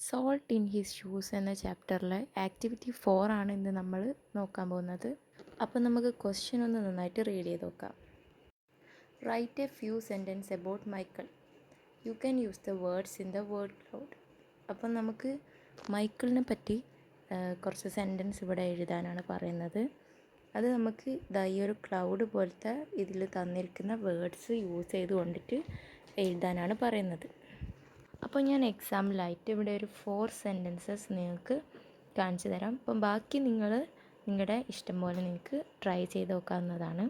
Salt in his shoes എന്ന ചാപ്റ്ററിലെ activity 4 ആണ് ഇന്ന് നമ്മൾ നോക്കാൻ പോകുന്നത്. അപ്പോൾ നമുക്ക് ക്വസ്റ്റ്യൻ ഒന്ന് നന്നായിട്ട് റീഡ് ചെയ്ത് നോക്കാം. Write a few sentence about Michael. You can use the words in the word cloud. അപ്പം നമുക്ക് മൈക്കിളിനെ പറ്റി കുറച്ച് സെൻറ്റൻസ് ഇവിടെ എഴുതാനാണ് പറയുന്നത്. അത് നമുക്ക് ഈ ഒരു ക്ലൗഡ് പോലത്തെ ഇതിൽ തന്നിരിക്കുന്ന വേർഡ്സ് യൂസ് ചെയ്ത് കൊണ്ടിട്ട് എഴുതാനാണ് പറയുന്നത്. അപ്പോൾ ഞാൻ എക്സാമ്പിളായിട്ട് ഇവിടെ ഒരു 4 സെൻറ്റൻസസ് നിങ്ങൾക്ക് കാണിച്ചു തരാം. അപ്പം ബാക്കി നിങ്ങളുടെ ഇഷ്ടം പോലെ നിങ്ങൾക്ക് ട്രൈ ചെയ്ത് നോക്കാവുന്നതാണ്.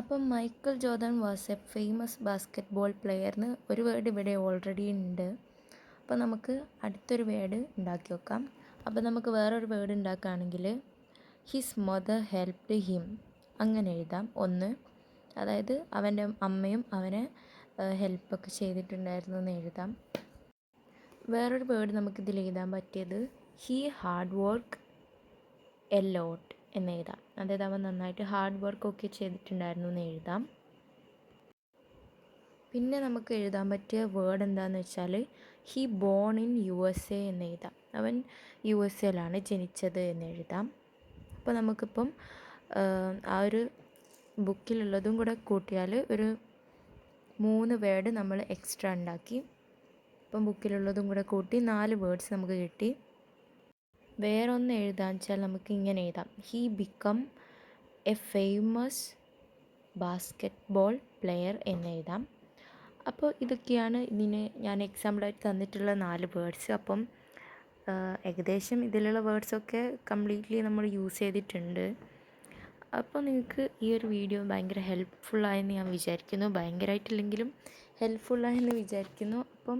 അപ്പം Michael Jordan was a famous basketball പ്ലെയറിന് ഒരു വേർഡ് ഇവിടെ ഓൾറെഡി ഉണ്ട്. അപ്പോൾ നമുക്ക് അടുത്തൊരു വേർഡ് ഉണ്ടാക്കി വെക്കാം. അപ്പോൾ നമുക്ക് വേറൊരു വേർഡ് ഉണ്ടാക്കുകയാണെങ്കിൽ ഹിസ് മദർ ഹെൽപ്ഡ് ഹിം അങ്ങനെ എഴുതാം. ഒന്ന്, അതായത് അവൻ്റെ അമ്മയും അവനെ ഹെൽപ്പൊക്കെ ചെയ്തിട്ടുണ്ടായിരുന്നു എന്ന് എഴുതാം. വേറൊരു വേർഡ് നമുക്കിതിൽ എഴുതാൻ പറ്റിയത് he hard work a lot എന്ന് എഴുതാം. അതായത് അവൻ നന്നായിട്ട് ഹാർഡ് വർക്കൊക്കെ ചെയ്തിട്ടുണ്ടായിരുന്നു എന്ന് എഴുതാം. പിന്നെ നമുക്ക് എഴുതാൻ പറ്റിയ വേർഡ് എന്താണെന്ന് വെച്ചാൽ ഹീ ബോൺ ഇൻ USA എന്ന് എഴുതാം. അവൻ USA ജനിച്ചത് എന്ന് എഴുതാം. അപ്പോൾ നമുക്കിപ്പം ആ ഒരു ബുക്കിലുള്ളതും കൂടെ കൂട്ടിയാൽ ഒരു 3 വേർഡ് നമ്മൾ എക്സ്ട്രാ ഉണ്ടാക്കി. ഇപ്പം ബുക്കിലുള്ളതും കൂടെ കൂട്ടി 4 വേർഡ്സ് നമുക്ക് കിട്ടി. വേറൊന്ന് എഴുതാന്ന് വെച്ചാൽ നമുക്ക് ഇങ്ങനെ എഴുതാം he become A famous basketball player എന്ന് എഴുതാം. അപ്പോൾ ഇതൊക്കെയാണ് ഇതിന് ഞാൻ എക്സാമ്പിളായിട്ട് തന്നിട്ടുള്ള 4 വേർഡ്സ്. അപ്പം ഏകദേശം ഇതിലുള്ള വേർഡ്സൊക്കെ കംപ്ലീറ്റ്ലി നമ്മൾ യൂസ് ചെയ്തിട്ടുണ്ട്. അപ്പോൾ നിങ്ങൾക്ക് ഈ ഒരു വീഡിയോ ഭയങ്കര ഹെൽപ്ഫുള്ളായെന്ന് ഞാൻ വിചാരിക്കുന്നു. ഭയങ്കരമായിട്ടില്ലെങ്കിലും ഹെൽപ്ഫുള്ളായെന്ന് വിചാരിക്കുന്നു. അപ്പം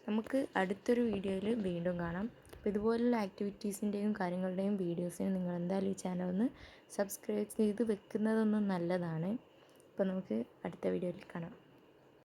നമുക്ക് അടുത്തൊരു വീഡിയോയിൽ വീണ്ടും കാണാം. അപ്പോൾ ഇതുപോലുള്ള ആക്ടിവിറ്റീസിൻ്റെയും കാര്യങ്ങളുടെയും വീഡിയോസിന് നിങ്ങൾ എന്തായാലും ഈ ചാനൽ ഒന്ന് സബ്സ്ക്രൈബ് ചെയ്ത് വെക്കുന്നതൊന്നും നല്ലതാണ്. അപ്പോൾ നമുക്ക് അടുത്ത വീഡിയോയിൽ കാണാം.